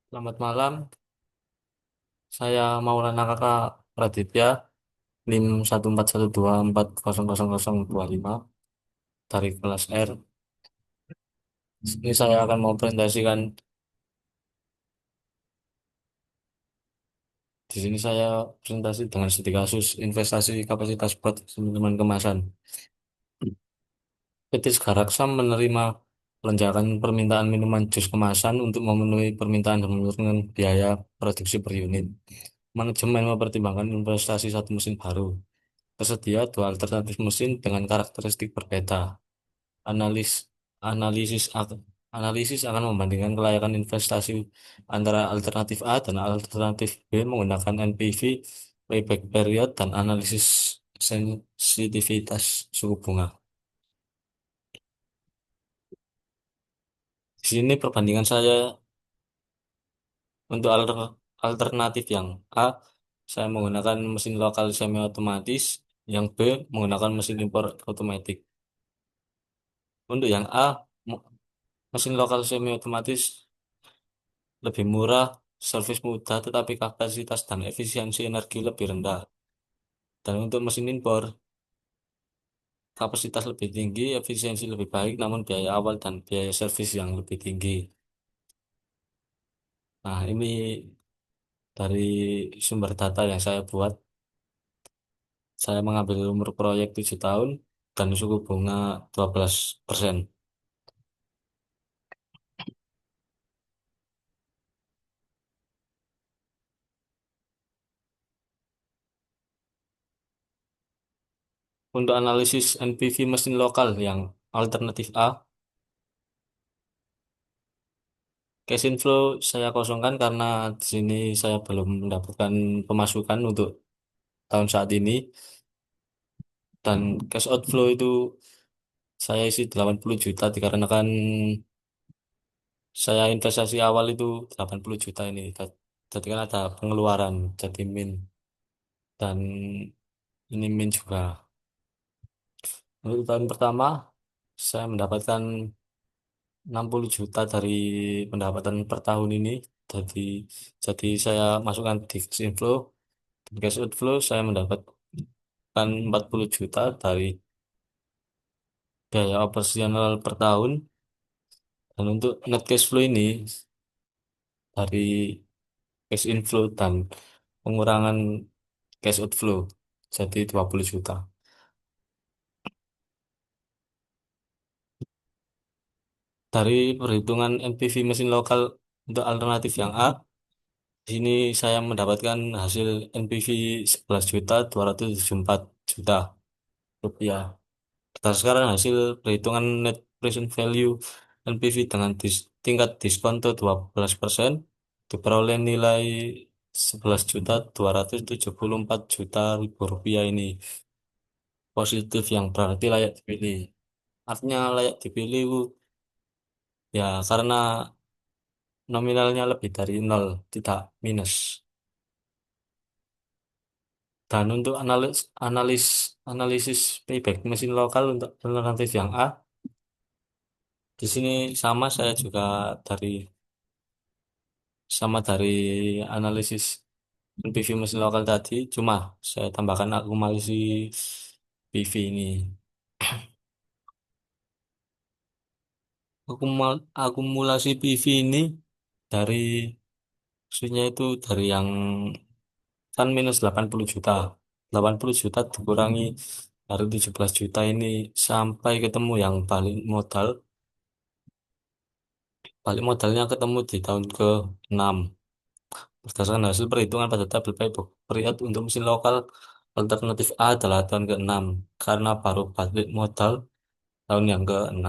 Selamat malam, saya Maulana Kakak Praditya, NIM 14124000025 dari kelas R. Ini saya akan mau presentasikan, di sini saya presentasi dengan studi kasus investasi kapasitas buat minuman kemasan. PT Garaksam menerima lonjakan permintaan minuman jus kemasan untuk memenuhi permintaan dan menurunkan biaya produksi per unit. Manajemen mempertimbangkan investasi satu mesin baru. Tersedia dua alternatif mesin dengan karakteristik berbeda. Analis analisis ak- Analisis akan membandingkan kelayakan investasi antara alternatif A dan alternatif B menggunakan NPV, payback period, dan analisis sensitivitas suku bunga. Di sini perbandingan saya untuk alternatif yang A, saya menggunakan mesin lokal semi otomatis, yang B menggunakan mesin impor otomatis. Untuk yang A, mesin lokal semi otomatis lebih murah, servis mudah, tetapi kapasitas dan efisiensi energi lebih rendah. Dan untuk mesin impor, kapasitas lebih tinggi, efisiensi lebih baik, namun biaya awal dan biaya servis yang lebih tinggi. Nah, ini dari sumber data yang saya buat. Saya mengambil umur proyek 7 tahun dan suku bunga 12%. Untuk analisis NPV mesin lokal yang alternatif A, cash inflow saya kosongkan karena di sini saya belum mendapatkan pemasukan untuk tahun saat ini. Dan cash outflow itu saya isi 80 juta dikarenakan saya investasi awal itu 80 juta ini. Jadi kan ada pengeluaran, jadi min. Dan ini min juga. Untuk tahun pertama saya mendapatkan 60 juta dari pendapatan per tahun ini. Jadi saya masukkan di cash inflow. Di cash outflow saya mendapatkan 40 juta dari biaya operasional per tahun. Dan untuk net cash flow ini dari cash inflow dan pengurangan cash outflow jadi 20 juta. Dari perhitungan NPV mesin lokal untuk alternatif yang A, di sini saya mendapatkan hasil NPV 11 juta 274 juta rupiah. Berdasarkan hasil perhitungan net present value NPV dengan tingkat diskonto 12%, diperoleh nilai 11 juta 274 juta ribu rupiah ini positif yang berarti layak dipilih. Artinya layak dipilih ya karena nominalnya lebih dari nol, tidak minus. Dan untuk analisis payback mesin lokal untuk alternatif yang A, di sini sama saya juga dari dari analisis PV mesin lokal tadi, cuma saya tambahkan akumulasi PV ini. Akumulasi PV ini dari maksudnya itu dari yang kan minus 80 juta. 80 juta dikurangi dari 17 juta ini sampai ketemu yang balik modalnya ketemu di tahun ke-6. Berdasarkan hasil perhitungan pada tabel payback period untuk mesin lokal, alternatif A adalah tahun ke-6 karena baru balik modal tahun yang ke-6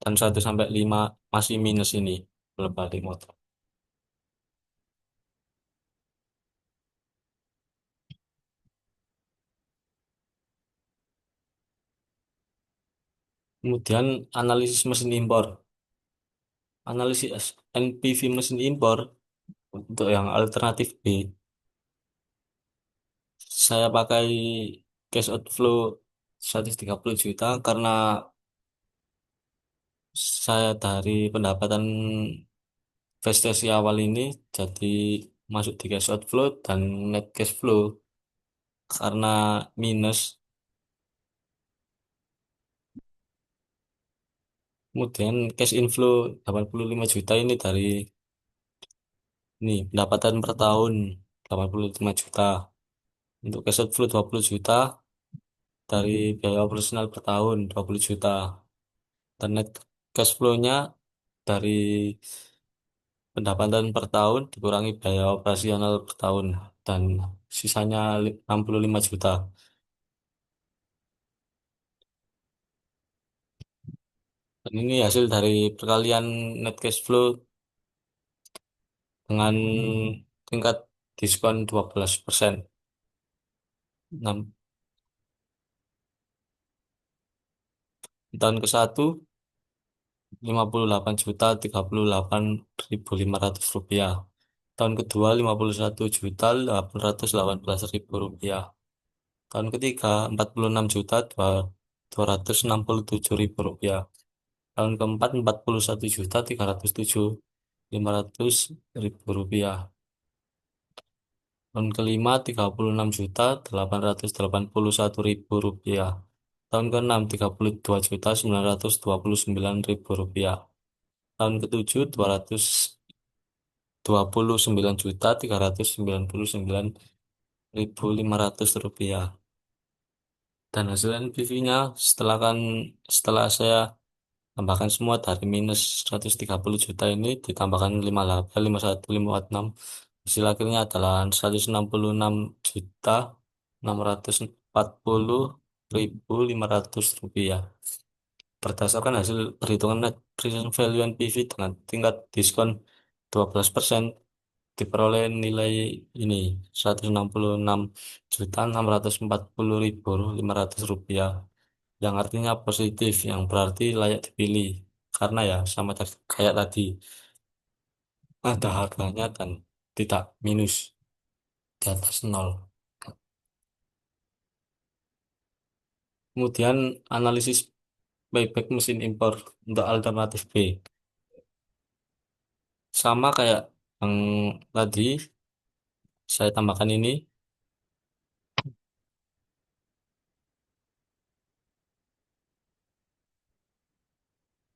dan 1 sampai 5 masih minus ini belum balik modal. Kemudian analisis mesin impor. Analisis NPV mesin impor untuk yang alternatif B, saya pakai cash outflow 130 juta karena saya dari pendapatan investasi awal ini jadi masuk di cash outflow dan net cash flow karena minus. Kemudian cash inflow 85 juta ini dari ini pendapatan per tahun 85 juta. Untuk cash outflow 20 juta dari biaya operasional per tahun 20 juta. Dan net cash flow-nya dari pendapatan per tahun dikurangi biaya operasional per tahun dan sisanya 65 juta. Dan ini hasil dari perkalian net cash flow dengan tingkat diskon 12%. Nah, tahun ke-1 58.038.500 rupiah. Tahun kedua 51.818.000 rupiah. Tahun ketiga 46.267.000 rupiah. Tahun keempat 41.307.500 rupiah. Tahun kelima 36.881.000 rupiah. Tahun keenam 32.929.000 rupiah. Tahun ketujuh 229.399.500 rupiah. Dan hasil NPV-nya setelah saya tambahkan semua dari minus 130 juta ini ditambahkan 58, 51, 56. Hasil akhirnya adalah 166.640.500 rupiah. Berdasarkan hasil perhitungan net present value NPV dengan tingkat diskon 12%, diperoleh nilai ini 166.640.500 rupiah, yang artinya positif, yang berarti layak dipilih karena ya sama kayak tadi ada harganya dan tidak minus di atas nol. Kemudian analisis buyback mesin impor untuk alternatif B, sama kayak yang tadi saya tambahkan ini,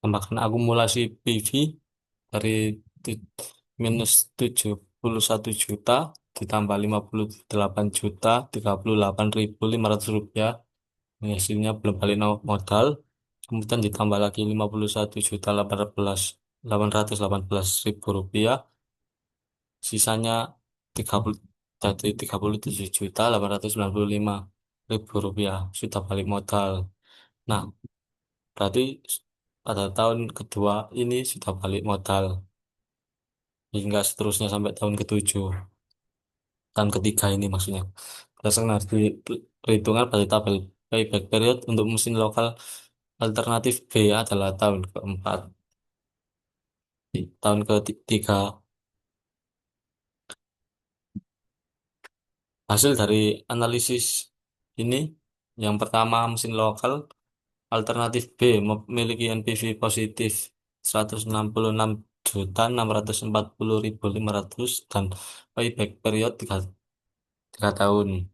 tambahkan akumulasi PV dari tu- minus 71 juta ditambah 58.038.500 rupiah. Ini hasilnya belum balik modal. Kemudian ditambah lagi 51.818.000 rupiah. Sisanya 30 jadi 37.895.000 rupiah sudah balik modal. Nah, berarti pada tahun kedua ini sudah balik modal hingga seterusnya sampai tahun ketujuh. Tahun ketiga ini maksudnya. Berdasarkan hasil perhitungan pada tabel payback period untuk mesin lokal alternatif B adalah tahun keempat. Di tahun ketiga, hasil dari analisis ini, yang pertama mesin lokal alternatif B memiliki NPV positif 166.640.500 dan payback period 3 tahun.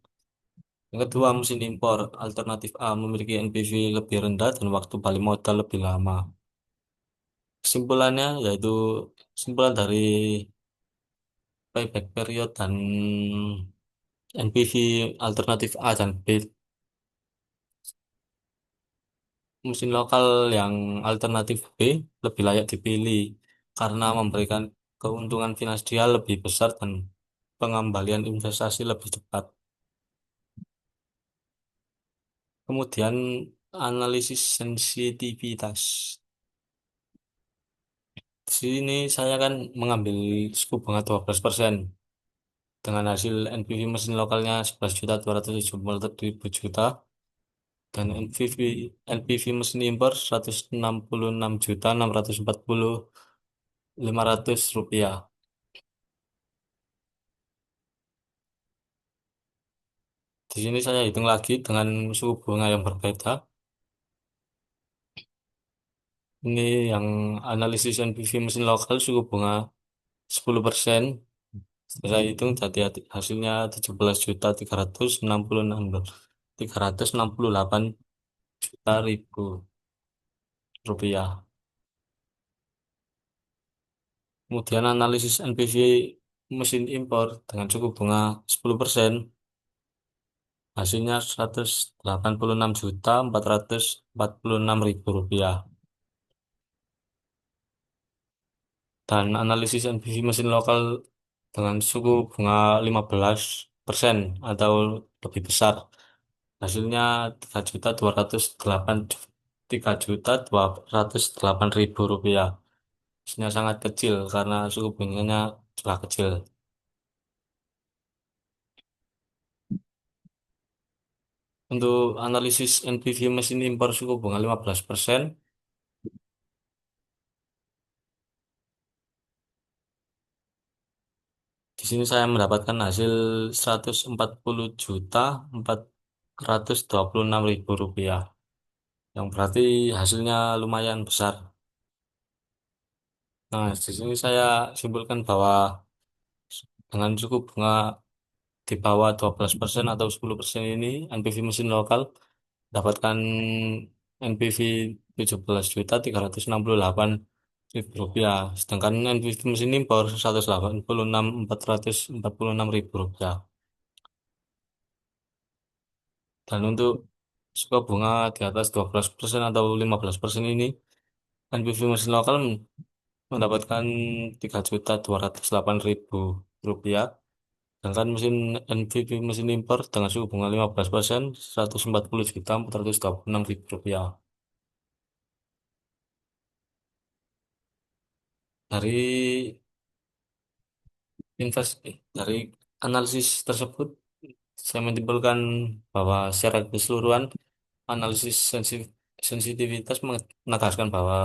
Yang kedua, mesin impor alternatif A memiliki NPV lebih rendah dan waktu balik modal lebih lama. Kesimpulannya yaitu kesimpulan dari payback period dan NPV alternatif A dan B, mesin lokal yang alternatif B lebih layak dipilih karena memberikan keuntungan finansial lebih besar dan pengembalian investasi lebih cepat. Kemudian analisis sensitivitas. Di sini saya kan mengambil suku bunga 12% dengan hasil NPV mesin lokalnya 11.270.000 dan NPV mesin impor 166.640.500 rupiah. Di sini saya hitung lagi dengan suku bunga yang berbeda. Ini yang analisis NPV mesin lokal suku bunga 10%. Saya hitung jadi hasilnya 17.368 ribu rupiah. Kemudian analisis NPV mesin impor dengan suku bunga 10%, hasilnya 186.446.000 rupiah. Dan analisis NPV mesin lokal dengan suku bunga 15% atau lebih besar, hasilnya 3.208.000 rupiah. Hasilnya sangat kecil karena suku bunganya sudah kecil. Untuk analisis NPV mesin impor suku bunga 15%, di sini saya mendapatkan hasil 140.426.000 rupiah, yang berarti hasilnya lumayan besar. Nah, di sini saya simpulkan bahwa dengan suku bunga di bawah 12% atau 10% ini, NPV mesin lokal dapatkan NPV 17.368.000 rupiah. Sedangkan NPV mesin impor 186.446.000 rupiah. Dan untuk suku bunga di atas 12% atau 15% ini, NPV mesin lokal mendapatkan 3.208.000 rupiah. Sedangkan NPV mesin impor dengan suku bunga 15% 140.426.000 rupiah. Dari dari analisis tersebut, saya menyimpulkan bahwa secara keseluruhan analisis sensitivitas menegaskan bahwa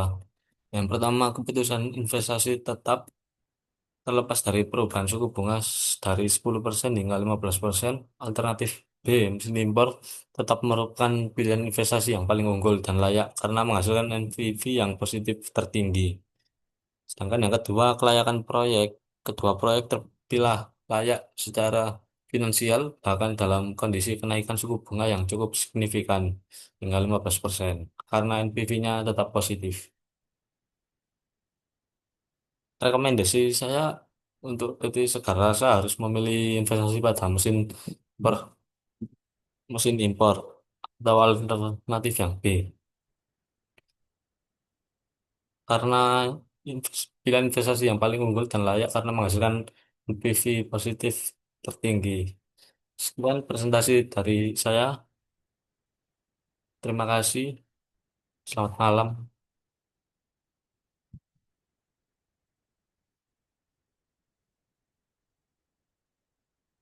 yang pertama, keputusan investasi tetap terlepas dari perubahan suku bunga dari 10% hingga 15%. Alternatif B, mesin impor tetap merupakan pilihan investasi yang paling unggul dan layak karena menghasilkan NPV yang positif tertinggi. Sedangkan yang kedua, kelayakan proyek. Kedua proyek terpilah layak secara finansial bahkan dalam kondisi kenaikan suku bunga yang cukup signifikan hingga 15% karena NPV-nya tetap positif. Rekomendasi saya untuk PT Segar Rasa harus memilih investasi pada mesin impor atau alternatif yang B, karena pilihan investasi yang paling unggul dan layak karena menghasilkan NPV positif tertinggi. Sekian presentasi dari saya. Terima kasih. Selamat malam.